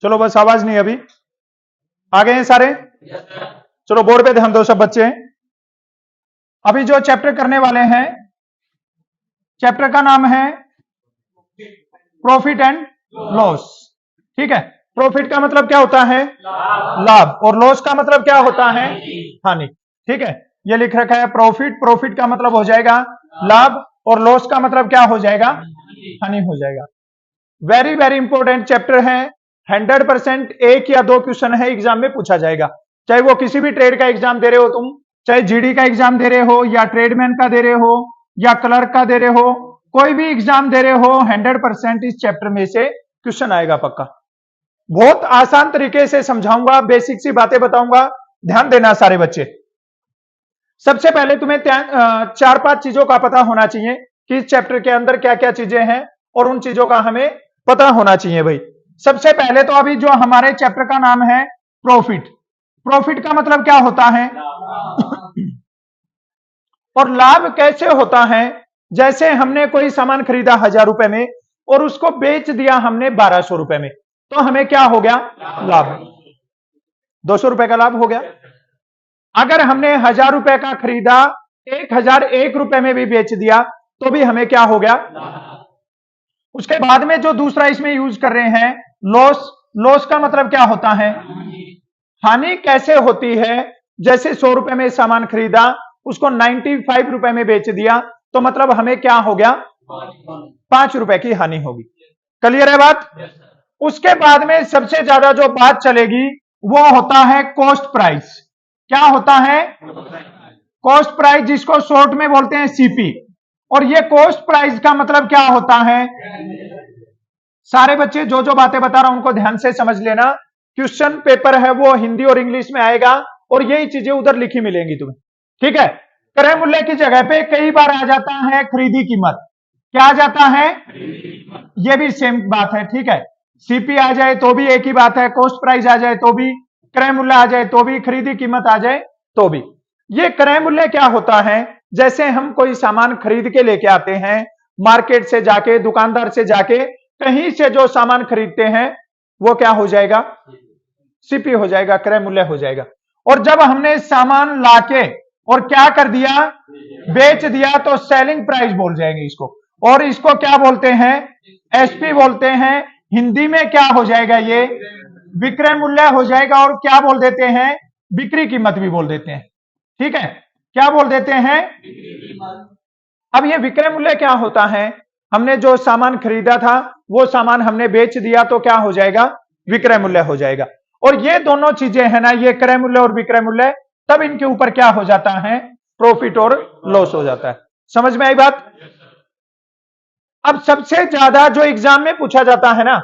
चलो बस आवाज नहीं अभी, आ गए हैं सारे? चलो बोर्ड पे ध्यान दो सब बच्चे। अभी जो चैप्टर करने वाले हैं, चैप्टर का नाम है प्रॉफिट एंड लॉस। ठीक है, प्रॉफिट का मतलब क्या होता है? लाभ। और लॉस का मतलब क्या होता है? हानि। ठीक है, ये लिख रखा है प्रॉफिट, प्रॉफिट का मतलब हो जाएगा लाभ, और लॉस का मतलब क्या हो जाएगा? हानि हो जाएगा। वेरी वेरी इंपॉर्टेंट चैप्टर है, 100% एक या दो क्वेश्चन है एग्जाम में पूछा जाएगा, चाहे वो किसी भी ट्रेड का एग्जाम दे रहे हो तुम, चाहे जीडी का एग्जाम दे रहे हो, या ट्रेडमैन का दे रहे हो, या क्लर्क का दे रहे हो, कोई भी एग्जाम दे रहे हो, 100% इस चैप्टर में से क्वेश्चन आएगा पक्का। बहुत आसान तरीके से समझाऊंगा, बेसिक सी बातें बताऊंगा, ध्यान देना सारे बच्चे। सबसे पहले तुम्हें 4-5 चीजों का पता होना चाहिए कि इस चैप्टर के अंदर क्या क्या चीजें हैं, और उन चीजों का हमें पता होना चाहिए भाई। सबसे पहले तो अभी जो हमारे चैप्टर का नाम है प्रॉफिट, प्रॉफिट का मतलब क्या होता है? और लाभ कैसे होता है? जैसे हमने कोई सामान खरीदा 1000 रुपए में और उसको बेच दिया हमने 1200 रुपए में, तो हमें क्या हो गया? लाभ। 200 रुपए का लाभ हो गया। अगर हमने 1000 रुपए का खरीदा 1001 रुपए में भी बेच दिया तो भी हमें क्या हो गया? उसके बाद में जो दूसरा इसमें यूज कर रहे हैं लॉस, लॉस का मतलब क्या होता है? हानि कैसे होती है? जैसे 100 रुपए में सामान खरीदा, उसको 95 रुपए में बेच दिया, तो मतलब हमें क्या हो गया? 5 रुपए की हानि होगी। क्लियर है बात? उसके बाद में सबसे ज्यादा जो बात चलेगी वो होता है कॉस्ट प्राइस। क्या होता है? कॉस्ट प्राइस, जिसको शॉर्ट में बोलते हैं सीपी। और ये कॉस्ट प्राइस का मतलब क्या होता है? सारे बच्चे जो जो बातें बता रहा हूं उनको ध्यान से समझ लेना, क्वेश्चन पेपर है वो हिंदी और इंग्लिश में आएगा, और यही चीजें उधर लिखी मिलेंगी तुम्हें। ठीक है, क्रय मूल्य की जगह पे कई बार आ जाता है खरीदी कीमत। क्या आ जाता है? ये भी सेम बात है। ठीक है, सीपी आ जाए तो भी एक ही बात है, कॉस्ट प्राइस आ जाए तो भी, क्रय मूल्य आ जाए तो भी, खरीदी कीमत आ जाए तो भी। ये क्रय मूल्य क्या होता है? जैसे हम कोई सामान खरीद के लेके आते हैं मार्केट से जाके, दुकानदार से जाके, कहीं से जो सामान खरीदते हैं वो क्या हो जाएगा? सीपी हो जाएगा, क्रय मूल्य हो जाएगा। और जब हमने सामान लाके और क्या कर दिया? बेच दिया, तो सेलिंग प्राइस बोल जाएंगे इसको, और इसको क्या बोलते हैं? एसपी बोलते हैं। हिंदी में क्या हो जाएगा? ये विक्रय मूल्य हो जाएगा, और क्या बोल देते हैं? बिक्री कीमत भी बोल देते हैं। ठीक है, क्या बोल देते हैं? अब ये विक्रय मूल्य क्या होता है? हमने जो सामान खरीदा था वो सामान हमने बेच दिया, तो क्या हो जाएगा? विक्रय मूल्य हो जाएगा। और ये दोनों चीजें है ना, ये क्रय मूल्य और विक्रय मूल्य, तब इनके ऊपर क्या हो जाता है? प्रॉफिट और लॉस हो जाता है। समझ में आई बात? अब सबसे ज्यादा जो एग्जाम में पूछा जाता है ना,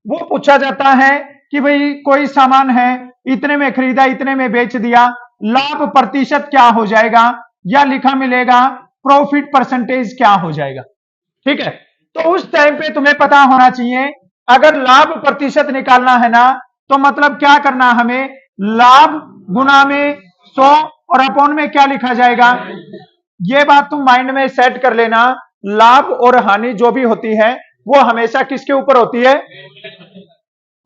वो पूछा जाता है कि भाई कोई सामान है, इतने में खरीदा, इतने में बेच दिया, लाभ प्रतिशत क्या हो जाएगा? या लिखा मिलेगा प्रॉफिट परसेंटेज क्या हो जाएगा? ठीक है, तो उस टाइम पे तुम्हें पता होना चाहिए, अगर लाभ प्रतिशत निकालना है ना, तो मतलब क्या करना हमें? लाभ गुना में 100 और अपॉन में क्या लिखा जाएगा? ये बात तुम माइंड में सेट कर लेना, लाभ और हानि जो भी होती है वो हमेशा किसके ऊपर होती है?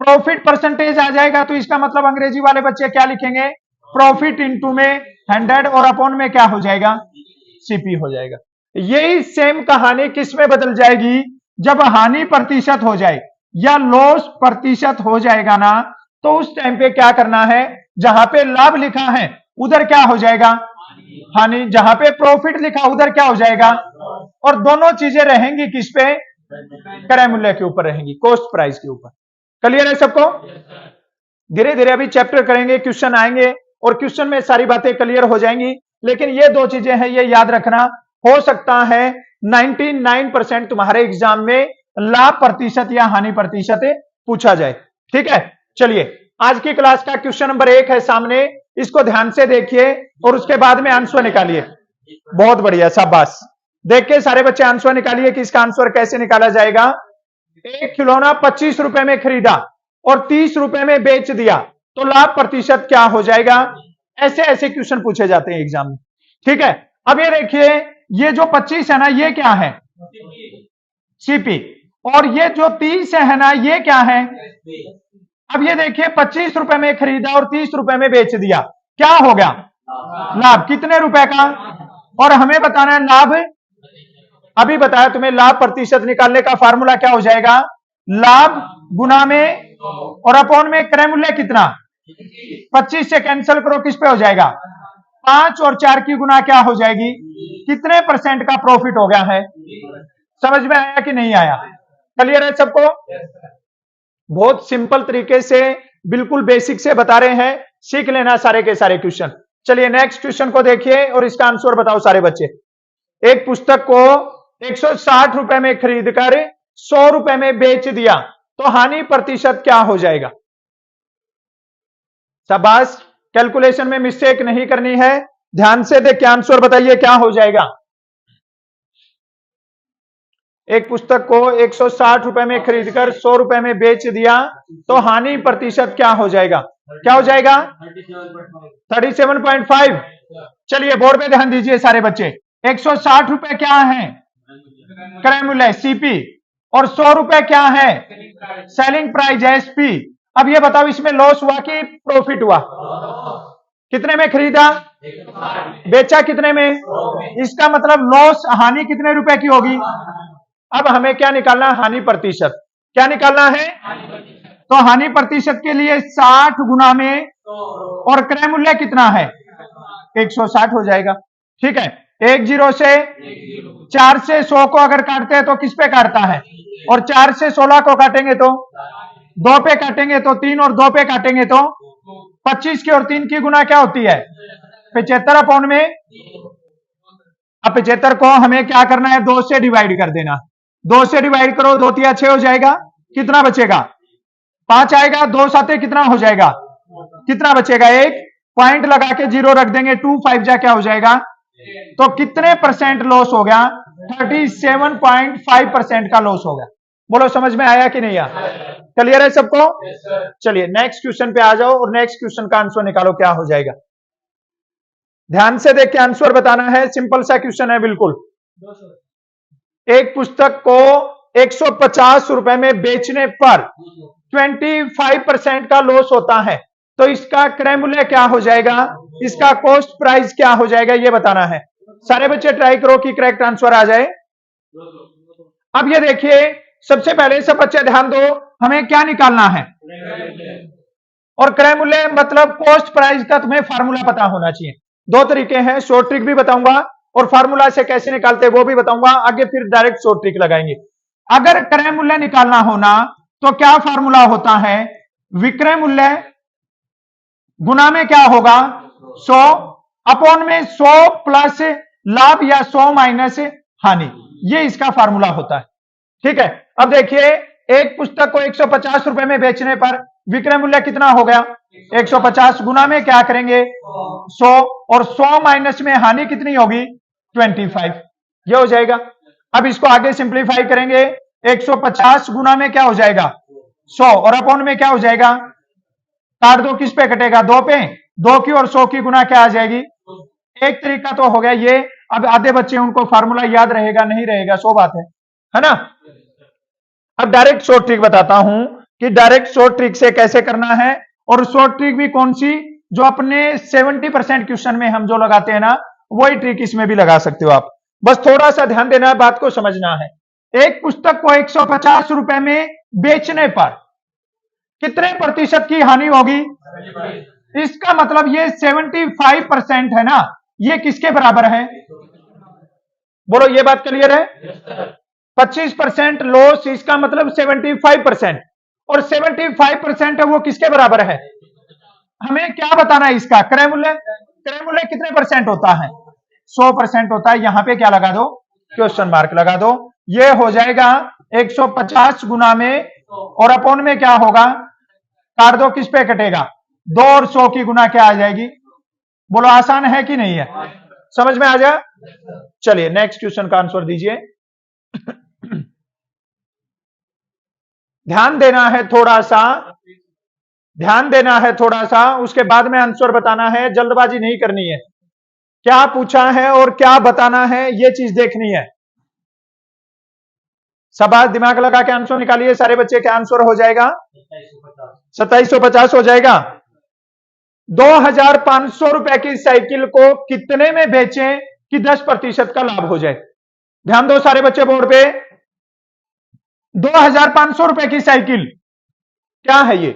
प्रॉफिट परसेंटेज आ जाएगा, तो इसका मतलब अंग्रेजी वाले बच्चे क्या लिखेंगे? प्रॉफिट इंटू में 100 और अपॉन में क्या हो जाएगा? सीपी हो जाएगा। यही सेम कहानी किस में बदल जाएगी? जब हानि प्रतिशत हो जाए या लॉस प्रतिशत हो जाएगा ना, तो उस टाइम पे क्या करना है? जहां पे लाभ लिखा है उधर क्या हो जाएगा? हानि। जहां पे प्रॉफिट लिखा उधर क्या हो जाएगा? और दोनों चीजें रहेंगी किस पे? क्रय मूल्य के ऊपर रहेंगी, कॉस्ट प्राइस के ऊपर। क्लियर है सबको? धीरे धीरे अभी चैप्टर करेंगे, क्वेश्चन आएंगे, और क्वेश्चन में सारी बातें क्लियर हो जाएंगी। लेकिन ये दो चीजें हैं, ये याद रखना। हो सकता है 99% तुम्हारे एग्जाम में लाभ प्रतिशत या हानि प्रतिशत पूछा जाए। ठीक है, चलिए आज की क्लास का क्वेश्चन नंबर 1 है सामने, इसको ध्यान से देखिए और उसके बाद में आंसर निकालिए। बहुत बढ़िया, शाबाश। देख के सारे बच्चे आंसर निकालिए कि इसका आंसर कैसे निकाला जाएगा। एक खिलौना 25 रुपए में खरीदा और 30 रुपए में बेच दिया, तो लाभ प्रतिशत क्या हो जाएगा? ऐसे ऐसे क्वेश्चन पूछे जाते हैं एग्जाम में। ठीक है, अब ये देखिए, ये जो 25 है ना, ये क्या है? सीपी। और ये जो 30 है ना, ये क्या है? अब ये देखिए 25 रुपए में खरीदा और 30 रुपए में बेच दिया, क्या हो गया? लाभ। कितने रुपए का? और हमें बताना है लाभ। अभी बताया तुम्हें, लाभ प्रतिशत निकालने का फार्मूला क्या हो जाएगा? लाभ गुना में और अपॉन में क्रय मूल्य कितना? 25 से कैंसिल करो, किस पे हो जाएगा? 5 और 4 की गुना क्या हो जाएगी? कितने परसेंट का प्रॉफिट हो गया है? समझ में आया कि नहीं आया? क्लियर है सबको? बहुत सिंपल तरीके से, बिल्कुल बेसिक से बता रहे हैं, सीख लेना सारे के सारे क्वेश्चन। चलिए नेक्स्ट क्वेश्चन को देखिए और इसका आंसर बताओ सारे बच्चे। एक पुस्तक को 160 रुपए में खरीद कर 100 रुपए में बेच दिया तो हानि प्रतिशत क्या हो जाएगा? शाबाश, कैलकुलेशन में मिस्टेक नहीं करनी है, ध्यान से देख के आंसर बताइए क्या हो जाएगा। एक पुस्तक को 160 रुपए में खरीदकर 100 रुपए में बेच दिया तो हानि प्रतिशत क्या हो जाएगा? क्या हो जाएगा? 37.5। चलिए बोर्ड पे ध्यान दीजिए सारे बच्चे। 160 रुपए क्या है? क्रय मूल्य सीपी, और 100 रुपए क्या है? Selling price SP. अब ये बताओ इसमें लॉस हुआ कि प्रॉफिट हुआ? कितने में खरीदा? बेचा कितने में? इसका मतलब लॉस, हानि कितने रुपए की होगी? अब हमें क्या निकालना है? हानि प्रतिशत। क्या निकालना है? तो हानि प्रतिशत के लिए 60 गुना में और क्रय मूल्य कितना है? 160 हो जाएगा। ठीक है, 10 से 4 से 100 को अगर काटते हैं तो किस पे काटता है? और 4 से 16 को काटेंगे तो 2 पे काटेंगे, तो 3 और 2 पे काटेंगे तो 25 की और 3 की गुना क्या होती है? 75 अपॉन में। अब 75 को हमें क्या करना है? 2 से डिवाइड कर देना। 2 से डिवाइड करो, 2 तिया 6 हो जाएगा। कितना बचेगा? 5 आएगा। 2 साते कितना हो जाएगा? कितना बचेगा? 1 पॉइंट लगा के 0 रख देंगे। 2 5 जा क्या हो जाएगा? तो कितने परसेंट लॉस हो गया? 37.5% का लॉस हो गया। बोलो समझ में आया कि नहीं आया? क्लियर है सबको? चलिए नेक्स्ट क्वेश्चन पे आ जाओ और नेक्स्ट क्वेश्चन का आंसर निकालो क्या हो जाएगा। ध्यान से देख के आंसर बताना है, सिंपल सा क्वेश्चन है बिल्कुल। एक पुस्तक को 150 रुपए में बेचने पर 25% का लॉस होता है तो इसका क्रय मूल्य क्या हो जाएगा? इसका कॉस्ट प्राइस क्या हो जाएगा? ये बताना है। सारे बच्चे ट्राई करो कि करेक्ट आंसर आ जाए। अब ये देखिए, सबसे पहले सब बच्चे ध्यान दो, हमें क्या निकालना है? और क्रय मूल्य मतलब कॉस्ट प्राइस का तुम्हें फार्मूला पता होना चाहिए। 2 तरीके हैं, शॉर्ट ट्रिक भी बताऊंगा और फार्मूला से कैसे निकालते हैं वो भी बताऊंगा आगे, फिर डायरेक्ट शॉर्ट ट्रिक लगाएंगे। अगर क्रय मूल्य निकालना होना तो क्या फार्मूला होता है? विक्रय मूल्य गुना में क्या होगा? 100 अपॉन में 100 प्लस लाभ या 100 माइनस हानि, ये इसका फार्मूला होता है। ठीक है, अब देखिए एक पुस्तक को 150 रुपए में बेचने पर विक्रय मूल्य कितना हो गया? 150 गुना में क्या करेंगे? 100 और 100 माइनस में हानि कितनी होगी? 25, ये हो जाएगा। अब इसको आगे सिंप्लीफाई करेंगे, 150 गुना में क्या हो जाएगा? 100 और अपॉन में क्या हो जाएगा? काट दो, किस पे कटेगा? 2 पे। 2 की और 100 की गुना क्या आ जाएगी? एक तरीका तो हो गया ये। अब आधे बच्चे उनको फार्मूला याद रहेगा नहीं रहेगा, 100 बात है ना? अब डायरेक्ट शॉर्ट ट्रिक बताता हूं कि डायरेक्ट शॉर्ट ट्रिक से कैसे करना है, और शॉर्ट ट्रिक भी कौन सी? जो अपने 70% क्वेश्चन में हम जो लगाते हैं ना, वही ट्रिक इसमें भी लगा सकते हो आप। बस थोड़ा सा ध्यान देना है, बात को समझना है। एक पुस्तक को 150 रुपए में बेचने पर कितने प्रतिशत की हानि होगी? इसका मतलब ये 75% है ना, ये किसके बराबर है? बोलो, ये बात क्लियर है? 25% लॉस, इसका मतलब 75%, और 75% है वो किसके बराबर है? हमें क्या बताना है इसका? क्रय मूल्य। क्रय मूल्य कितने परसेंट होता है? 100% होता है। यहां पे क्या लगा दो? क्वेश्चन मार्क लगा दो। ये हो जाएगा 150 गुना में और अपॉन में क्या होगा? काट दो, किस पे कटेगा? 2 और 100 की गुना क्या आ जाएगी? बोलो आसान है कि नहीं है? समझ में आ जाए? चलिए नेक्स्ट क्वेश्चन का आंसर दीजिए। ध्यान देना है थोड़ा सा, ध्यान देना है थोड़ा सा, उसके बाद में आंसर बताना है, जल्दबाजी नहीं करनी है। क्या पूछा है और क्या बताना है ये चीज देखनी है। शाबाश, दिमाग लगा के आंसर निकालिए सारे बच्चे, क्या आंसर हो जाएगा? 2750 हो जाएगा। 2500 रुपए की साइकिल को कितने में बेचें कि 10% का लाभ हो जाए? ध्यान दो सारे बच्चे बोर्ड पे। 2500 रुपए की साइकिल क्या है? ये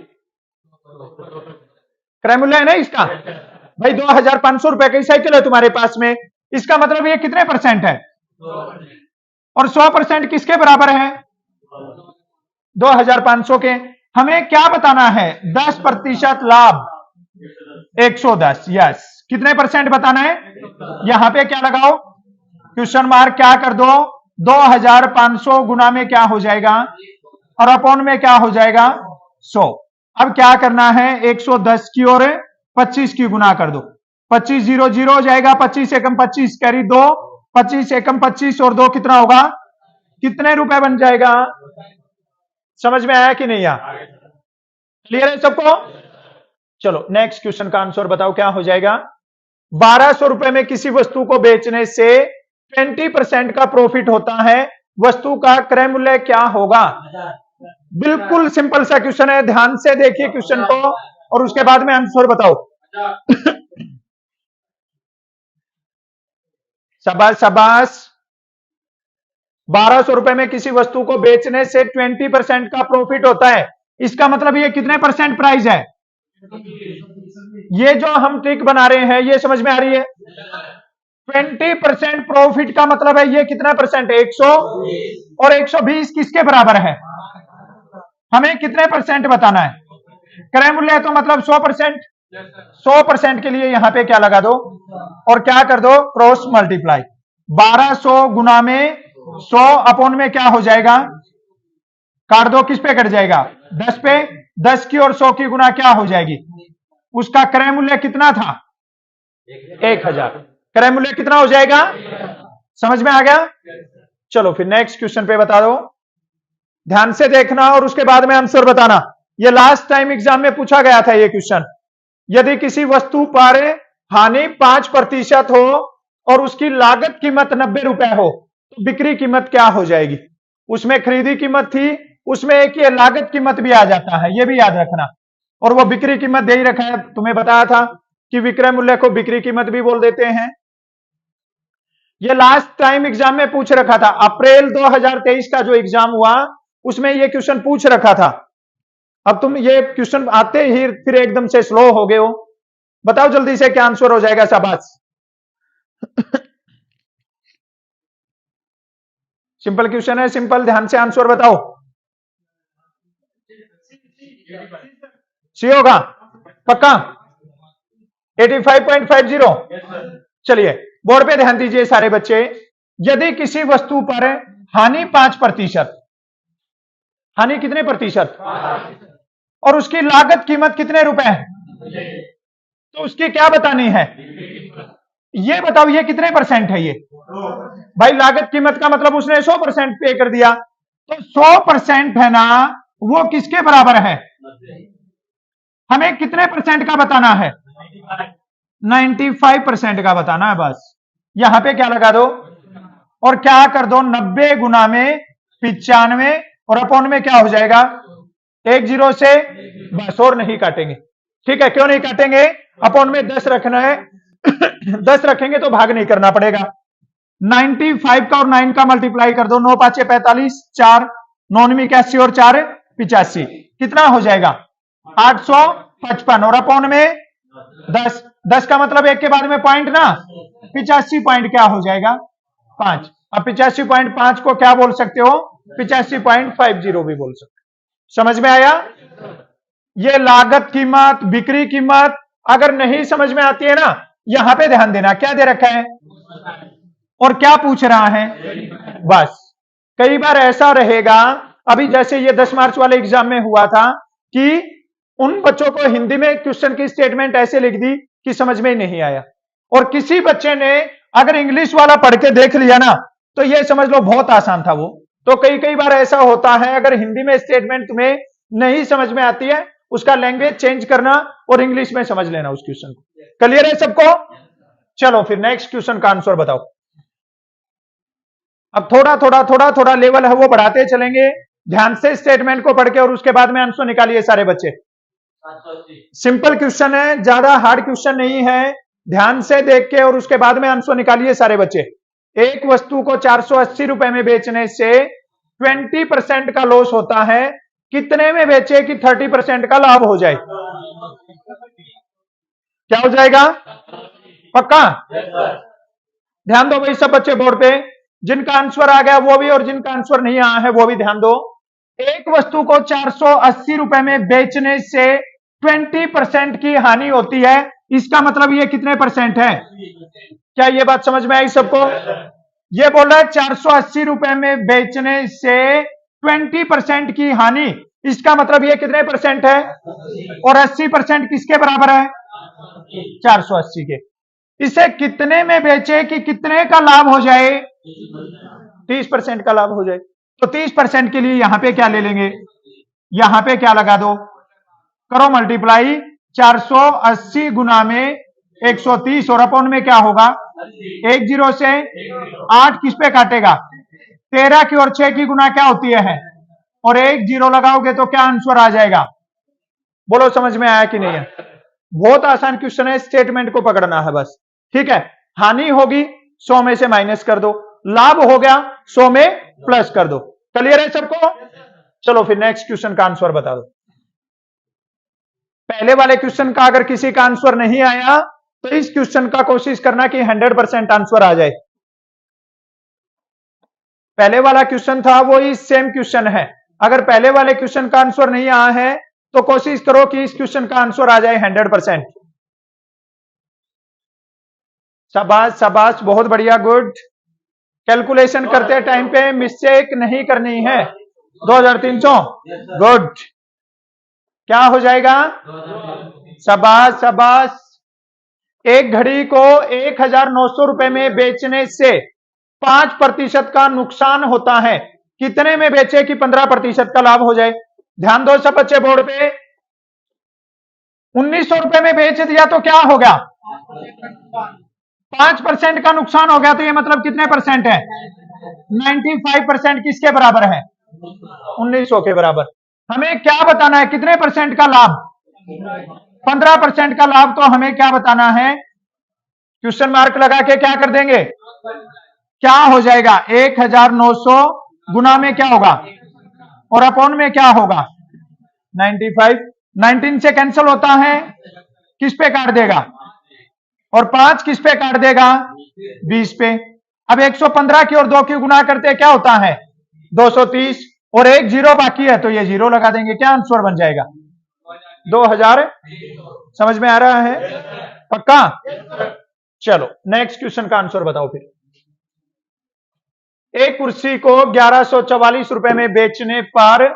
क्रय मूल्य है ना इसका भाई। 2500 रुपए की साइकिल है तुम्हारे पास में, इसका मतलब ये कितने परसेंट है? और 100% किसके बराबर है? 2500 के। हमें क्या बताना है? 10% लाभ 110। यस, कितने परसेंट बताना है? यहां पे क्या लगाओ? Question mark. क्या कर दो? 2500 गुना में क्या हो जाएगा और अपॉन में क्या हो जाएगा? 100। अब क्या करना है? 110 की और 25 की गुना कर दो। 25 0 0 हो जाएगा। 25 एकम 25 कैरी 2, 25 एकम 25 और 2 कितना होगा? कितने रुपए बन जाएगा? समझ में आया कि नहीं आया? क्लियर है सबको? चलो नेक्स्ट क्वेश्चन का आंसर बताओ क्या हो जाएगा। 1200 रुपए में किसी वस्तु को बेचने से 20% का प्रॉफिट होता है, वस्तु का क्रय मूल्य क्या होगा? बिल्कुल सिंपल सा क्वेश्चन है, ध्यान से देखिए क्वेश्चन को और उसके बाद में आंसर बताओ। शाबाश शाबाश। 1200 रुपए में किसी वस्तु को बेचने से 20% का प्रॉफिट होता है, इसका मतलब ये कितने परसेंट प्राइस है? ये जो हम ट्रिक बना रहे हैं ये समझ में आ रही है? 20% प्रॉफिट का मतलब है ये कितना परसेंट है? 100 और 120 किसके बराबर है? हमें कितने परसेंट बताना है? क्रय मूल्य तो मतलब 100%। 100% के लिए यहां पे क्या लगा दो और क्या कर दो? Cross multiply. 1200 गुना में 100 अपॉन में क्या हो जाएगा? काट दो, किस पे कट जाएगा? 10 पे। 10 की और 100 की गुना क्या हो जाएगी? उसका क्रय मूल्य कितना था? 1000। क्रय मूल्य कितना हो जाएगा? समझ में आ गया? चलो फिर नेक्स्ट क्वेश्चन पे बता दो, ध्यान से देखना और उसके बाद में आंसर बताना। ये लास्ट टाइम एग्जाम में पूछा गया था ये क्वेश्चन। यदि किसी वस्तु पर हानि 5% हो और उसकी लागत कीमत 90 रुपए हो तो बिक्री कीमत क्या हो जाएगी? उसमें खरीदी कीमत थी, उसमें एक ये लागत कीमत भी आ जाता है, ये भी याद रखना। और वो बिक्री कीमत दे ही रखा है, तुम्हें बताया था कि विक्रय मूल्य को बिक्री कीमत भी बोल देते हैं। ये लास्ट टाइम एग्जाम में पूछ रखा था, अप्रैल 2023 का जो एग्जाम हुआ उसमें ये क्वेश्चन पूछ रखा था। अब तुम ये क्वेश्चन आते ही फिर एकदम से स्लो हो गए हो। बताओ जल्दी से क्या आंसर हो जाएगा? शाबाश। सिंपल क्वेश्चन है, सिंपल, ध्यान से आंसर बताओ। सी होगा पक्का? 85.50। चलिए बोर्ड पे ध्यान दीजिए सारे बच्चे। यदि किसी वस्तु पर हानि 5%, हानि कितने प्रतिशत और उसकी लागत कीमत कितने रुपए है, तो उसकी क्या बतानी है? ये बताओ ये कितने परसेंट है? ये भाई लागत कीमत का मतलब उसने 100% पे कर दिया, तो 100% है ना, वो किसके बराबर है? हमें कितने परसेंट का बताना है? 95% का बताना है बस। यहां पे क्या लगा दो और क्या कर दो? 90 गुना में 95 और अपॉन में क्या हो जाएगा? 10 से बस, और नहीं काटेंगे। ठीक है, क्यों नहीं काटेंगे? अपॉन में 10 रखना है। 10 रखेंगे तो भाग नहीं करना पड़ेगा। 95 का और 9 का मल्टीप्लाई कर दो। 9 5 45, 4 9 81 और 4 85, कितना हो जाएगा? 855 और अपॉन में 10। 10 का मतलब एक के बाद में पॉइंट ना, 85 पॉइंट क्या हो जाएगा? 5। अब 85.5 को क्या बोल सकते हो? 85.50 भी बोल सकते हो। समझ में आया? ये लागत कीमत, बिक्री कीमत अगर नहीं समझ में आती है ना, यहां पे ध्यान देना क्या दे रखा है और क्या पूछ रहा है, बस। कई बार ऐसा रहेगा, अभी जैसे ये 10 मार्च वाले एग्जाम में हुआ था कि उन बच्चों को हिंदी में क्वेश्चन की स्टेटमेंट ऐसे लिख दी कि समझ में ही नहीं आया, और किसी बच्चे ने अगर इंग्लिश वाला पढ़ के देख लिया ना तो ये समझ लो बहुत आसान था वो। तो कई बार ऐसा होता है, अगर हिंदी में स्टेटमेंट तुम्हें नहीं समझ में आती है, उसका लैंग्वेज चेंज करना और इंग्लिश में समझ लेना उस क्वेश्चन को। क्लियर है सबको? चलो फिर नेक्स्ट क्वेश्चन का आंसर बताओ। अब थोड़ा थोड़ा थोड़ा थोड़ा लेवल है वो बढ़ाते चलेंगे। ध्यान से स्टेटमेंट को पढ़ के और उसके बाद में आंसर निकालिए सारे बच्चे। सिंपल क्वेश्चन है, ज्यादा हार्ड क्वेश्चन नहीं है। ध्यान से देख के और उसके बाद में आंसर निकालिए सारे बच्चे। एक वस्तु को 480 रुपए में बेचने से 20% का लॉस होता है, कितने में बेचे कि 30% का लाभ हो जाए? क्या हो जाएगा? पक्का? ध्यान दो भाई सब बच्चे बोर्ड पे, जिनका आंसर आ गया वो भी और जिनका आंसर नहीं आया है वो भी ध्यान दो। एक वस्तु को 480 रुपए में बेचने से 20% की हानि होती है, इसका मतलब ये कितने परसेंट है? क्या ये बात समझ में आई सबको? ये बोल रहा है 480 रुपए में बेचने से 20% की हानि, इसका मतलब ये कितने परसेंट है? और 80% किसके बराबर है? 480 के। इसे कितने में बेचे कि कितने का लाभ हो जाए? 30% का लाभ हो जाए। तो 30% के लिए यहां पे क्या ले लेंगे? यहां पे क्या लगा दो? करो मल्टीप्लाई, 480 गुना में 130 और अपॉन में क्या होगा? 1 0 से 8 किस पे काटेगा? 13 की और 6 की गुना क्या होती है? और 1 0 लगाओगे तो क्या आंसर आ जाएगा? बोलो समझ में आया कि नहीं है? बहुत आसान क्वेश्चन है, स्टेटमेंट को पकड़ना है बस। ठीक है, हानि होगी 100 में से माइनस कर दो, लाभ हो गया 100 में प्लस कर दो। क्लियर है सबको? चलो फिर नेक्स्ट क्वेश्चन का आंसर बता दो। पहले वाले क्वेश्चन का अगर किसी का आंसर नहीं आया तो इस क्वेश्चन का कोशिश करना कि 100% आंसर आ जाए। पहले वाला क्वेश्चन था वो ही सेम क्वेश्चन है, अगर पहले वाले क्वेश्चन का आंसर नहीं आया है तो कोशिश करो कि इस क्वेश्चन का आंसर आ जाए 100%। शाबाश शाबाश, बहुत बढ़िया, गुड। कैलकुलेशन करते टाइम पे मिस्टेक नहीं करनी है। 2300, गुड। क्या हो जाएगा? शाबाश शाबाश। एक घड़ी को 1900 रुपए में बेचने से 5% का नुकसान होता है, कितने में बेचे कि 15% का लाभ हो जाए? ध्यान दो सब बच्चे बोर्ड पे। 1900 रुपए में बेच दिया तो क्या हो गया? 5% का नुकसान हो गया, तो ये मतलब कितने परसेंट है? 95% किसके बराबर है? 1900 के बराबर। हमें क्या बताना है, कितने परसेंट का लाभ? 15% का लाभ। तो हमें क्या बताना है? क्वेश्चन मार्क लगा के क्या कर देंगे? क्या हो जाएगा? 1900 गुना में क्या होगा और अपॉन में क्या होगा? 95। 19 से कैंसिल होता है, किस पे काट देगा? और 5 किस पे काट देगा? 20 पे। अब 115 की और 2 की गुना करते क्या होता है? 230 और 1 0 बाकी है तो ये 0 लगा देंगे, क्या आंसर बन जाएगा? 2000। समझ में आ रहा है? पक्का? चलो नेक्स्ट क्वेश्चन का आंसर बताओ फिर। एक कुर्सी को 1144 रुपए में बेचने पर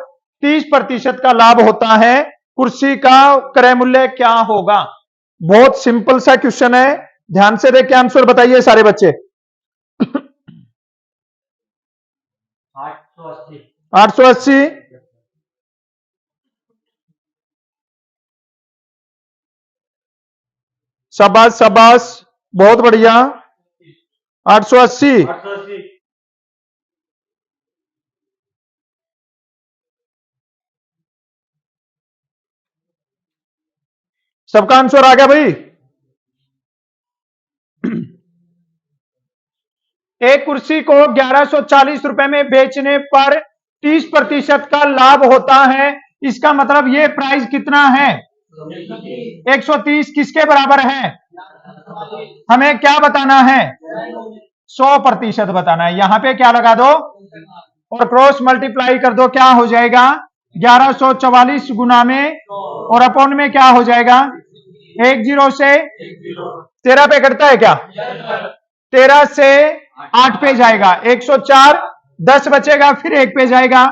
30% का लाभ होता है, कुर्सी का क्रय मूल्य क्या होगा? बहुत सिंपल सा क्वेश्चन है, ध्यान से देख के आंसर बताइए सारे बच्चे। 880। शाबाश शाबाश, बहुत बढ़िया। 880। सबका आंसर आ गया भाई? एक कुर्सी को 1140 रुपए में बेचने पर 30% का लाभ होता है, इसका मतलब ये प्राइस कितना है? 130 किसके बराबर है? हमें क्या बताना है? 100% बताना है। यहां पे क्या लगा दो और क्रॉस मल्टीप्लाई कर दो, क्या हो जाएगा? 1144 गुना में और अपॉन में क्या हो जाएगा? 1 0 से 13 पे कटता है क्या? 13 से 8 पे जाएगा, 104, 10 बचेगा, फिर 1 पे जाएगा,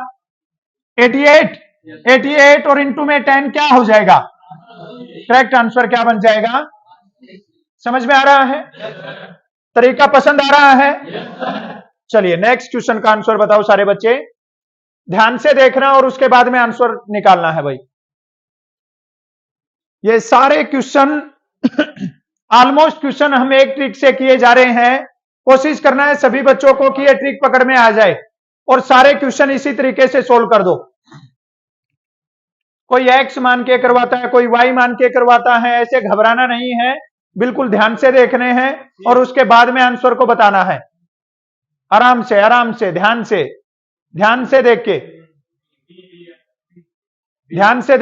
88 और इंटू में 10 क्या हो जाएगा? करेक्ट आंसर क्या बन जाएगा? समझ में आ रहा है? तरीका पसंद आ रहा है? चलिए नेक्स्ट क्वेश्चन का आंसर बताओ सारे बच्चे, ध्यान से देखना और उसके बाद में आंसर निकालना है भाई। ये सारे क्वेश्चन ऑलमोस्ट क्वेश्चन हम एक ट्रिक से किए जा रहे हैं, कोशिश करना है सभी बच्चों को कि ये ट्रिक पकड़ में आ जाए और सारे क्वेश्चन इसी तरीके से सोल्व कर दो। कोई एक्स मान के करवाता है, कोई वाई मान के करवाता है, ऐसे घबराना नहीं है, बिल्कुल ध्यान से देखने हैं और उसके बाद में आंसर को बताना है। आराम से ध्यान से देख के, ध्यान से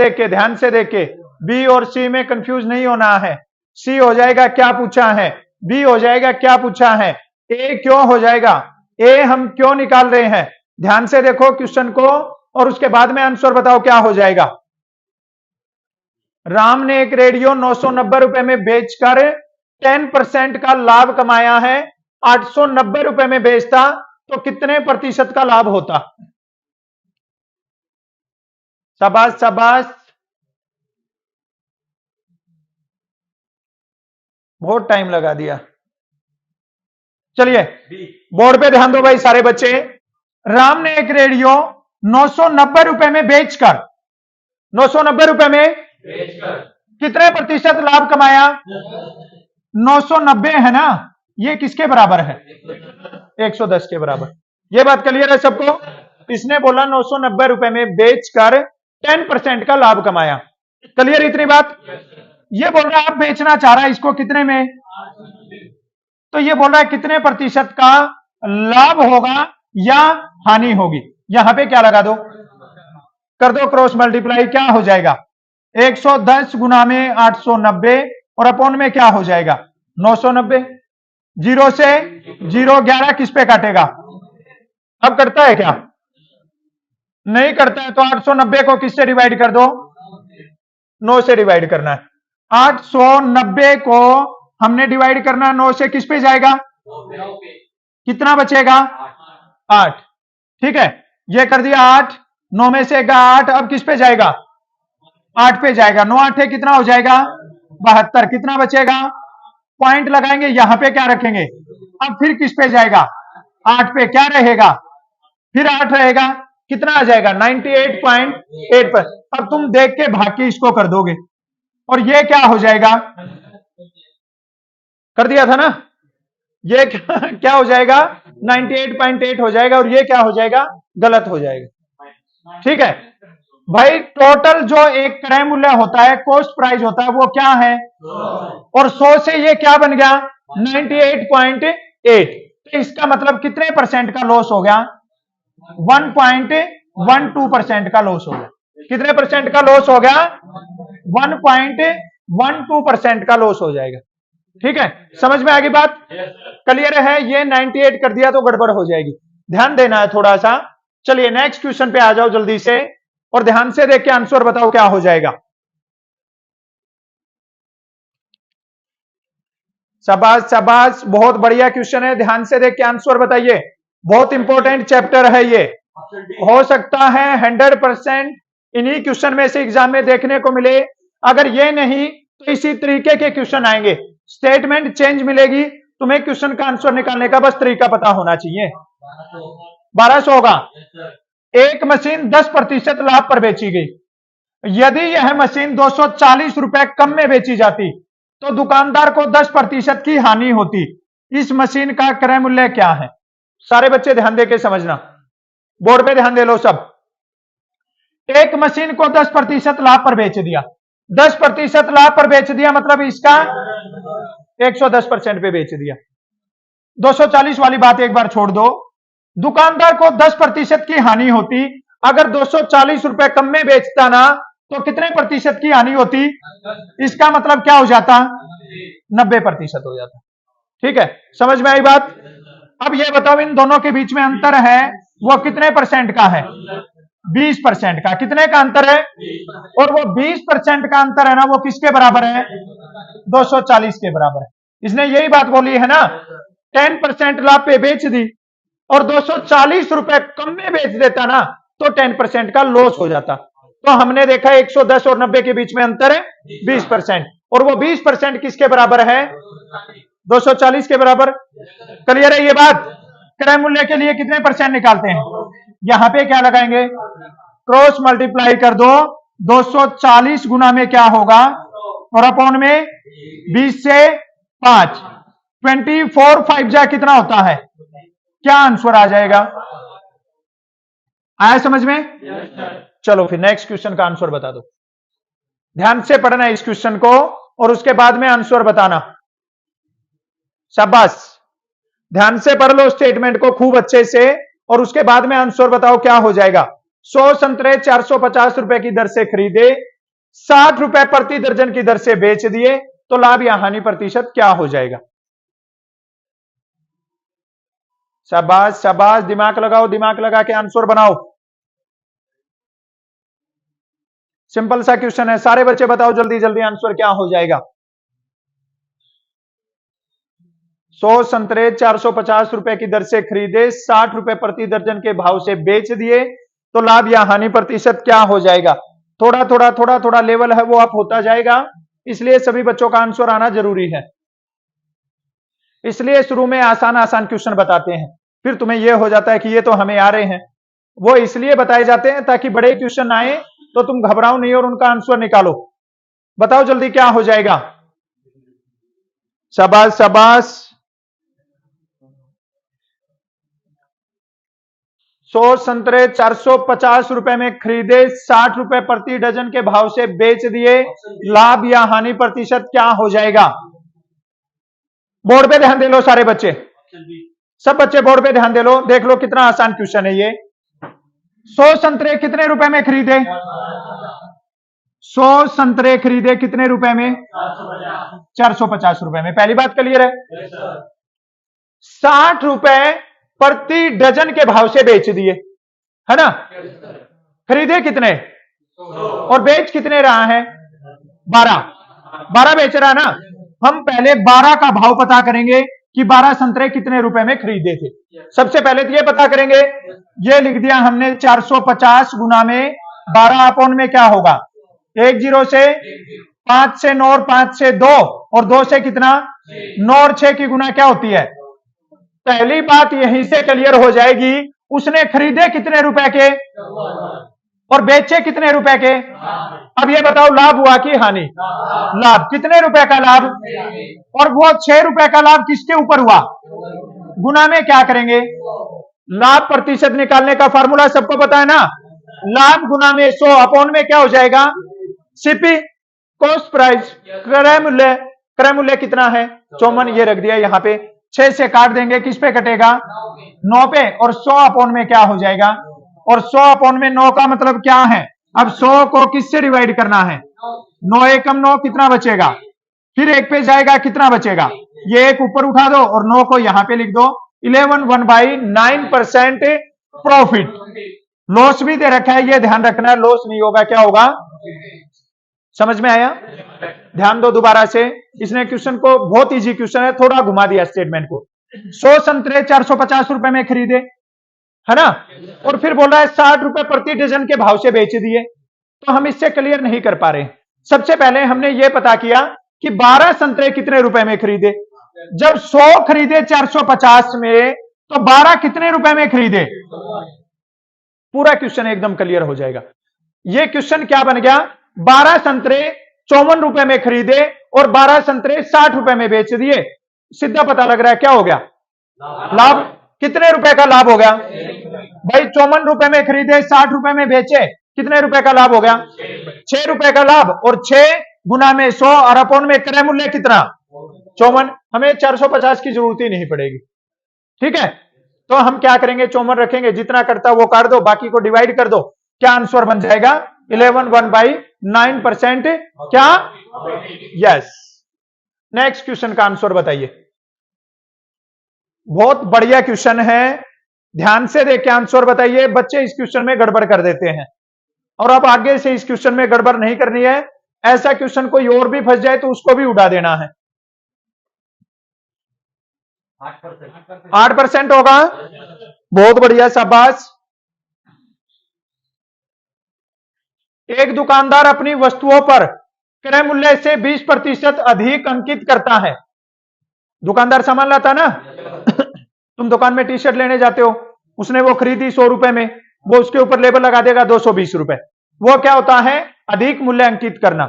देख के बी और सी में कंफ्यूज नहीं होना है। सी हो जाएगा क्या पूछा है, बी हो जाएगा क्या पूछा है, ए क्यों हो जाएगा, ए हम क्यों निकाल रहे हैं। ध्यान से देखो क्वेश्चन को और उसके बाद में आंसर बताओ क्या हो जाएगा। राम ने एक रेडियो 990 रुपए में बेचकर 10% का लाभ कमाया है। 890 रुपए में बेचता तो कितने प्रतिशत का लाभ होता। शाबाश शाबाश, बहुत टाइम लगा दिया। चलिए बोर्ड पे ध्यान दो भाई सारे बच्चे। राम ने एक रेडियो 990 रुपए में बेचकर 990 रुपए में कितने प्रतिशत लाभ कमाया। 990 है ना, ये किसके बराबर है, 110 के बराबर। ये बात क्लियर है सबको। इसने बोला 990 रुपए में बेचकर 10% का लाभ कमाया। क्लियर इतनी बात। ये बोल रहा है आप बेचना चाह रहा है इसको कितने में, तो ये बोल रहा है कितने प्रतिशत का लाभ होगा या हानि होगी। यहां पे क्या लगा दो, कर दो क्रॉस मल्टीप्लाई, क्या हो जाएगा 110 गुना में 890 और अपॉन में क्या हो जाएगा 990। 0 से 0 11 किस पे काटेगा, अब करता है क्या, नहीं करता है। तो 890 को किससे डिवाइड कर दो, 9 से डिवाइड करना है। 890 को हमने डिवाइड करना है 9 से, किस पे जाएगा, कितना बचेगा 8। ठीक है, ये कर दिया 8, 9 में से 8, अब किस पे जाएगा 8 पे जाएगा। 9 8 कितना हो जाएगा 72, कितना बचेगा, पॉइंट लगाएंगे यहां पे क्या रखेंगे, अब फिर किस पे जाएगा 8 पे, क्या रहेगा फिर 8 रहेगा, कितना आ जाएगा 98.8 पर। अब तुम देख के भाग के इसको कर दोगे और ये क्या हो जाएगा, कर दिया था ना, ये क्या हो जाएगा 98.8 हो जाएगा और ये क्या हो जाएगा गलत हो जाएगा। ठीक है भाई, टोटल जो एक क्रय मूल्य होता है, कॉस्ट प्राइस होता है, वो क्या है, और 100 से ये क्या बन गया 98.8। तो इसका मतलब कितने परसेंट का लॉस हो गया, 1.12% का लॉस हो गया। कितने परसेंट का लॉस हो गया, 1.12% का लॉस हो जाएगा। ठीक है, समझ में आ गई बात, क्लियर है। ये 98 कर दिया तो गड़बड़ हो जाएगी, ध्यान देना है थोड़ा सा। चलिए नेक्स्ट क्वेश्चन पे आ जाओ जल्दी से और ध्यान से देख के आंसर बताओ क्या हो जाएगा। शाबाश शाबाश, बहुत बढ़िया क्वेश्चन है, ध्यान से देख के आंसर बताइए। बहुत इंपॉर्टेंट चैप्टर है ये, हो सकता है 100% इन्हीं क्वेश्चन में से एग्जाम में देखने को मिले। अगर ये नहीं तो इसी तरीके के क्वेश्चन आएंगे, स्टेटमेंट चेंज मिलेगी, तुम्हें क्वेश्चन का आंसर निकालने का बस तरीका पता होना चाहिए। 1200 होगा। एक मशीन 10% लाभ पर बेची गई। यदि यह मशीन 240 रुपए कम में बेची जाती तो दुकानदार को 10% की हानि होती। इस मशीन का क्रय मूल्य क्या है। सारे बच्चे ध्यान देके समझना, बोर्ड पे ध्यान दे लो सब। एक मशीन को 10% लाभ पर बेच दिया, 10% लाभ पर बेच दिया मतलब इसका 110% पे बेच दिया। 240 वाली बात एक बार छोड़ दो। दुकानदार को 10% की हानि होती, अगर 240 रुपए कम में बेचता ना तो कितने प्रतिशत की हानि होती, इसका मतलब क्या हो जाता 90% हो जाता। ठीक है, समझ में आई बात। अब ये बताओ इन दोनों के बीच में अंतर है वो कितने परसेंट का है, 20% का। कितने का अंतर है, और वो 20% का अंतर है ना, वो किसके बराबर है 240 के बराबर है। इसने यही बात बोली है ना, 10% लाभ पे बेच दी और 240 रुपए कम में बेच देता ना तो 10% का लॉस हो जाता। तो हमने देखा 110 और 90 के बीच में अंतर है 20%, और वो 20% किसके बराबर है 240 के बराबर। क्लियर है ये बात। क्रय मूल्य के लिए कितने परसेंट निकालते हैं, यहां पे क्या लगाएंगे, क्रॉस मल्टीप्लाई कर दो। 240 गुना में क्या होगा और अपॉन में 20 से 5, 24 5 जा कितना होता है, क्या आंसर आ जाएगा? आया समझ में? चलो फिर नेक्स्ट क्वेश्चन का आंसर बता दो। ध्यान से पढ़ना इस क्वेश्चन को और उसके बाद में आंसर बताना। शाबाश, ध्यान से पढ़ लो स्टेटमेंट को खूब अच्छे से और उसके बाद में आंसर बताओ क्या हो जाएगा। 100 संतरे 450 रुपए की दर से खरीदे, 60 रुपए प्रति दर्जन की दर से बेच दिए, तो लाभ या हानि प्रतिशत क्या हो जाएगा? शाबाश शाबाश, दिमाग लगाओ, दिमाग लगा के आंसर बनाओ। सिंपल सा क्वेश्चन है, सारे बच्चे बताओ जल्दी जल्दी आंसर क्या हो जाएगा। 100 संतरे 450 रुपए की दर से खरीदे, 60 रुपए प्रति दर्जन के भाव से बेच दिए, तो लाभ या हानि प्रतिशत क्या हो जाएगा? थोड़ा थोड़ा थोड़ा थोड़ा लेवल है वो अप होता जाएगा, इसलिए सभी बच्चों का आंसर आना जरूरी है। इसलिए शुरू में आसान आसान क्वेश्चन बताते हैं, फिर तुम्हें यह हो जाता है कि ये तो हमें आ रहे हैं। वो इसलिए बताए जाते हैं ताकि बड़े क्वेश्चन आए तो तुम घबराओ नहीं और उनका आंसर निकालो। बताओ जल्दी क्या हो जाएगा। शाबाश शाबाश। 100 संतरे 450 रुपए में खरीदे, 60 रुपए प्रति डजन के भाव से बेच दिए, लाभ या हानि प्रतिशत क्या हो जाएगा? बोर्ड पे ध्यान दे लो सारे बच्चे, सब बच्चे बोर्ड पे ध्यान दे लो, देख लो कितना आसान क्वेश्चन है ये। 100 संतरे कितने रुपए में खरीदे? 100 संतरे खरीदे कितने रुपए में? 450 रुपए में। पहली बात क्लियर है। 60 रुपए प्रति डजन के भाव से बेच दिए, है ना? खरीदे कितने और बेच कितने रहा है? 12 बेच रहा ना। हम पहले 12 का भाव पता करेंगे कि 12 संतरे कितने रुपए में खरीदे थे। सबसे पहले तो ये पता करेंगे, ये लिख दिया हमने 450 गुना में 12 अपॉन में क्या होगा? 1 0 से 5 से 9 और 5 से 2 और 2 से कितना? 9 और 6 की गुना क्या होती है? पहली बात यहीं से क्लियर हो जाएगी, उसने खरीदे कितने रुपए के और बेचे कितने रुपए के। अब ये बताओ लाभ हुआ कि हानि? लाभ। कितने रुपए का लाभ? और वो 6 रुपए का लाभ किसके ऊपर हुआ? गुना में क्या करेंगे? लाभ प्रतिशत निकालने का फार्मूला सबको पता है ना। लाभ गुना में 100 अपॉन में क्या हो जाएगा? CP, cost price. क्रय मूल्य कितना है? 54। ये रख दिया यहाँ पे, 6 से काट देंगे, किस पे कटेगा? 9 पे। और 100 अपॉन में क्या हो जाएगा? और 100 अपॉन में 9 का मतलब क्या है? अब 100 को किससे डिवाइड करना है? 9 एकम 9, कितना बचेगा? फिर एक पे जाएगा, कितना बचेगा? ये एक ऊपर उठा दो और 9 को यहां पे लिख दो। 11 1/9% प्रॉफिट। लॉस भी दे रखा है, ये ध्यान रखना, लॉस नहीं होगा, क्या होगा? समझ में आया? ध्यान दो दोबारा से, इसने क्वेश्चन को, बहुत इजी क्वेश्चन है, थोड़ा घुमा दिया स्टेटमेंट को। 100 संतरे 450 रुपए में खरीदे, है ना? और फिर बोल रहा है 60 रुपए प्रति डजन के भाव से बेच दिए, तो हम इससे क्लियर नहीं कर पा रहे। सबसे पहले हमने ये पता किया कि 12 संतरे कितने रुपए में खरीदे। जब 100 खरीदे 450 में, तो 12 कितने रुपए में खरीदे? पूरा क्वेश्चन एकदम क्लियर हो जाएगा। ये क्वेश्चन क्या बन गया? 12 संतरे 54 रुपए में खरीदे और 12 संतरे 60 रुपए में बेच दिए। सीधा पता लग रहा है क्या हो गया? लाभ। कितने रुपए का लाभ हो गया भाई? 54 रुपए में खरीदे, 60 रुपए में बेचे, कितने रुपए का लाभ हो गया? 6 रुपए का लाभ। और 6 गुना में 100 और अपॉन में क्रय मूल्य कितना? 54। हमें 450 की जरूरत ही नहीं पड़ेगी, ठीक है? तो हम क्या करेंगे? 54 रखेंगे, जितना करता वो काट दो, बाकी को डिवाइड कर दो, क्या आंसर बन जाएगा? 11 1/9% क्या? यस। नेक्स्ट क्वेश्चन का आंसर बताइए। बहुत बढ़िया क्वेश्चन है, ध्यान से देख के आंसर बताइए। बच्चे इस क्वेश्चन में गड़बड़ कर देते हैं और अब आगे से इस क्वेश्चन में गड़बड़ नहीं करनी है। ऐसा क्वेश्चन कोई और भी फंस जाए तो उसको भी उड़ा देना है। 8% होगा, बहुत बढ़िया, शाबाश। एक दुकानदार अपनी वस्तुओं पर क्रय मूल्य से 20% अधिक अंकित करता है। दुकानदार सामान लाता ना, तुम दुकान में टी शर्ट लेने जाते हो, उसने वो खरीदी 100 रुपए में, वो उसके ऊपर लेबल लगा देगा 220 रुपए। वो क्या होता है? अधिक मूल्य अंकित करना।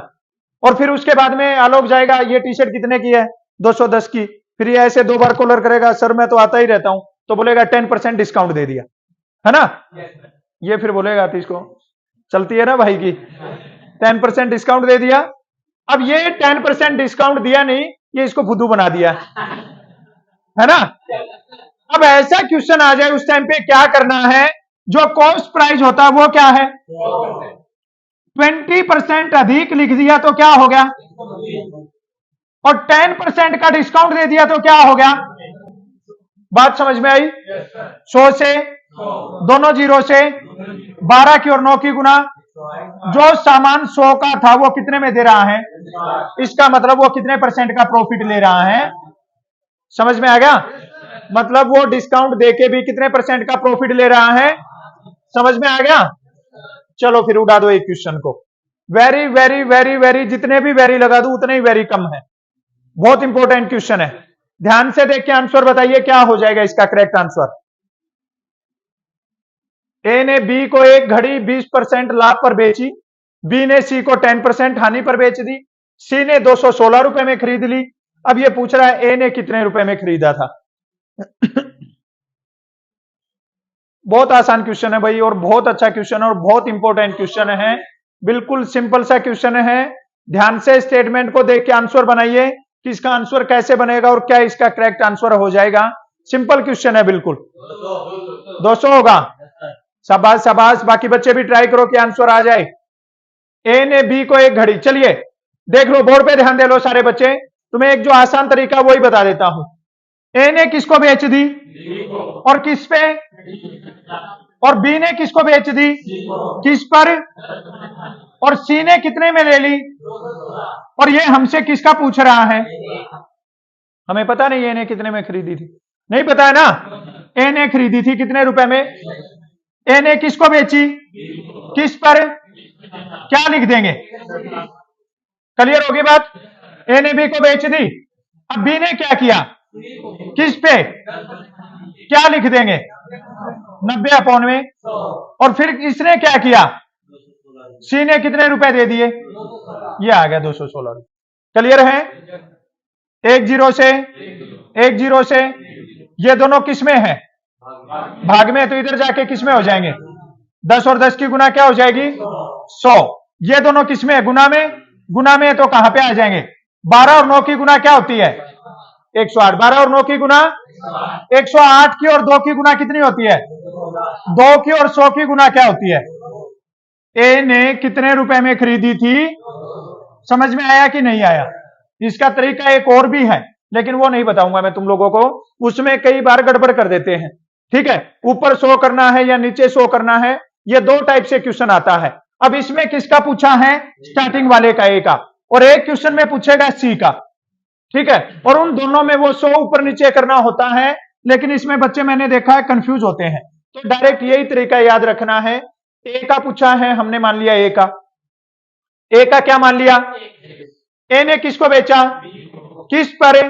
और फिर उसके बाद में आलोक जाएगा, ये टी शर्ट कितने की है? 210 की। फिर ये ऐसे 2 बार कॉलर करेगा, सर मैं तो आता ही रहता हूं, तो बोलेगा 10% डिस्काउंट दे दिया, है ना। ये फिर बोलेगा तो इसको चलती है ना भाई की, 10% डिस्काउंट दे दिया। अब ये 10% डिस्काउंट दिया नहीं, ये इसको फुद्दू बना दिया, है ना। अब ऐसा क्वेश्चन आ जाए उस टाइम पे क्या करना है, जो कॉस्ट प्राइस होता है वो क्या है, 20% अधिक लिख दिया तो क्या हो गया, और 10% का डिस्काउंट दे दिया तो क्या हो गया। बात समझ में आई। 100 से दोनों जीरो से 12 की और 9 की गुना, जो सामान 100 का था वो कितने में दे रहा है, इसका मतलब वो कितने % का प्रॉफिट ले रहा है। समझ में आ गया, मतलब वो डिस्काउंट देके भी कितने % का प्रॉफिट ले रहा है। समझ में आ गया। चलो फिर उड़ा दो एक क्वेश्चन को, वेरी वेरी वेरी वेरी, जितने भी वेरी लगा दो उतने ही वेरी कम है, बहुत इंपॉर्टेंट क्वेश्चन है। ध्यान से देख के आंसर बताइए क्या हो जाएगा इसका करेक्ट आंसर। ए ने बी को एक घड़ी 20% लाभ पर बेची, बी ने सी को 10% हानि पर बेच दी, सी ने 216 रुपए में खरीद ली। अब ये पूछ रहा है ए ने कितने रुपए में खरीदा था। बहुत आसान क्वेश्चन है भाई, और बहुत अच्छा क्वेश्चन है, और बहुत इंपॉर्टेंट क्वेश्चन है। बिल्कुल सिंपल सा क्वेश्चन है। ध्यान से स्टेटमेंट को देख के आंसर बनाइए कि इसका आंसर कैसे बनेगा और क्या इसका करेक्ट आंसर हो जाएगा। सिंपल क्वेश्चन है बिल्कुल। 200 होगा, शाबाश शाबाश। बाकी बच्चे भी ट्राई करो कि आंसर आ जाए। ए ने बी को एक घड़ी, चलिए देख लो बोर्ड पे, ध्यान दे लो सारे बच्चे, तुम्हें एक जो आसान तरीका वही बता देता हूं। ए ने किसको बेच दी और किस पे, और बी ने किसको बेच दी किस पर, और सी ने कितने में ले ली, और ये हमसे किसका पूछ रहा है। हमें पता नहीं ए ने कितने में खरीदी थी, नहीं पता है ना। ए ने खरीदी थी कितने रुपए में, ए ने किसको बेची किस पर, क्या लिख देंगे। क्लियर होगी बात। ए ने बी को बेच दी, अब बी ने क्या किया किस पे, क्या लिख देंगे 90/में, और फिर इसने क्या किया, सी ने कितने रुपए दे दिए, ये आ गया 216। क्लियर है। एक जीरो से ये दोनों किस में है, भाग में, तो इधर जाके किस में हो जाएंगे, 10 और 10 की गुना क्या हो जाएगी 100। ये दोनों किस में है, गुना में, तो कहां पे आ जाएंगे, 12 और 9 की गुना क्या होती है 108। 12 और 9 की गुना 108 की, और 2 की गुना कितनी होती है 2 की, और 100 की गुना क्या होती है। ए ने कितने रुपए में खरीदी थी, समझ में आया कि नहीं आया। इसका तरीका एक और भी है, लेकिन वो नहीं बताऊंगा मैं तुम लोगों को, उसमें कई बार गड़बड़ कर देते हैं। ठीक है, ऊपर शो करना है या नीचे शो करना है, ये 2 टाइप से क्वेश्चन आता है। अब इसमें किसका पूछा है, स्टार्टिंग वाले का ए का, और एक क्वेश्चन में पूछेगा सी का। ठीक है, और उन दोनों में वो 100 ऊपर नीचे करना होता है, लेकिन इसमें बच्चे मैंने देखा है कंफ्यूज होते हैं। तो डायरेक्ट यही तरीका याद रखना है। ए का पूछा है, हमने मान लिया ए का क्या मान लिया, ए ने किसको बेचा किस पर,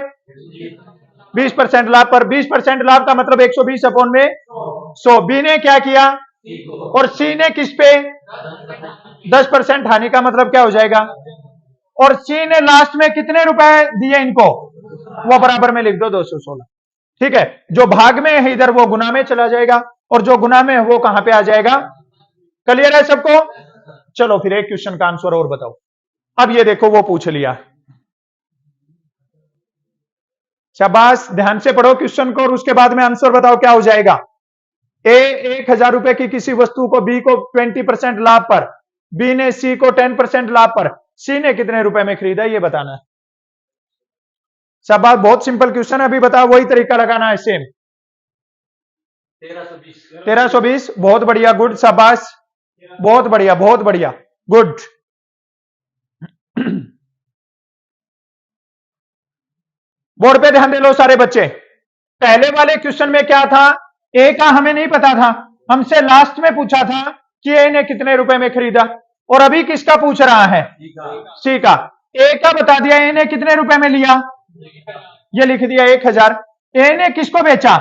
20% लाभ पर। 20% लाभ का मतलब 120/में 100। बी ने क्या किया, और सी ने किस पे 10% हानि का मतलब क्या हो जाएगा, और सी ने लास्ट में कितने रुपए दिए इनको, वो बराबर में लिख दो 216। ठीक है, जो भाग में है इधर वो गुना में चला जाएगा, और जो गुना में है वो कहां पे आ जाएगा। क्लियर है सबको। चलो फिर एक क्वेश्चन का आंसर और बताओ। अब ये देखो वो पूछ लिया, शाबाश, ध्यान से पढ़ो क्वेश्चन को और उसके बाद में आंसर बताओ क्या हो जाएगा। ए 1000 रुपए की किसी वस्तु को बी को 20% लाभ पर, बी ने सी को 10% लाभ पर, सी ने कितने रुपए में खरीदा ये बताना है। शाबाश, बहुत सिंपल क्वेश्चन है। अभी बताओ, वही तरीका लगाना है सेम। 1320, बहुत बढ़िया, गुड, शाबाश, बहुत बढ़िया गुड। बोर्ड पे ध्यान दे लो सारे बच्चे। पहले वाले क्वेश्चन में क्या था, ए का हमें नहीं पता था, हमसे लास्ट में पूछा था कि ए ने कितने रुपए में खरीदा, और अभी किसका पूछ रहा है, सी का। ए का बता दिया, ए ने कितने रुपए में लिया, ये लिख दिया 1000। ए ने किसको बेचा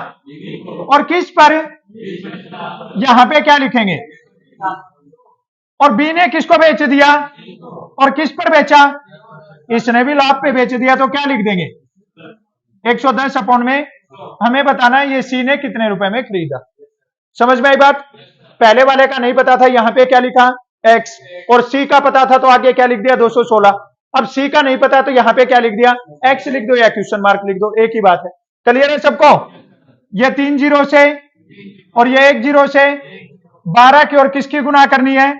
और किस पर, यहां पे क्या लिखेंगे, और बी ने किसको बेच दिया और किस पर बेचा, इसने भी लाभ पे बेच दिया, तो क्या लिख देंगे 110 अपॉन में हमें बताना है ये सी ने कितने रुपए में खरीदा। समझ में आई बात? पहले वाले का नहीं पता था, यहां पे क्या लिखा x, और सी का पता था तो आगे क्या लिख दिया 216। अब सी का नहीं पता तो यहां पे क्या लिख दिया x लिख दो या क्वेश्चन मार्क लिख दो, एक ही बात है। क्लियर है सबको? ये 3 जीरो से और ये 1 जीरो से 12 की और किसकी गुना करनी है?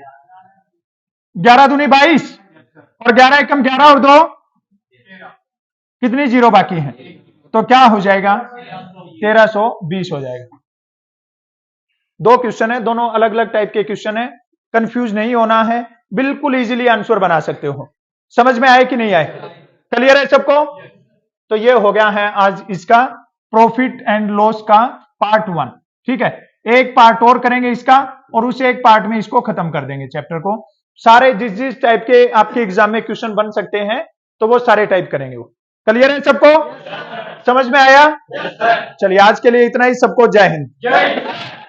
11 दूनी 22 और 11 एकम 11 और 2 कितनी जीरो बाकी है? तो क्या हो जाएगा 1320 हो जाएगा। दो क्वेश्चन है, दोनों अलग अलग टाइप के क्वेश्चन है, कंफ्यूज नहीं होना है, बिल्कुल इजीली आंसर बना सकते हो। समझ में आए कि नहीं आए? क्लियर है सबको? तो ये हो गया है आज इसका प्रॉफिट एंड लॉस का पार्ट 1। ठीक है, एक पार्ट और करेंगे इसका और उस एक पार्ट में इसको खत्म कर देंगे चैप्टर को। सारे जिस जिस टाइप के आपके एग्जाम में क्वेश्चन बन सकते हैं तो वो सारे टाइप करेंगे वो। क्लियर है सबको? समझ में आया? चलिए आज के लिए इतना ही। सबको जय हिंद।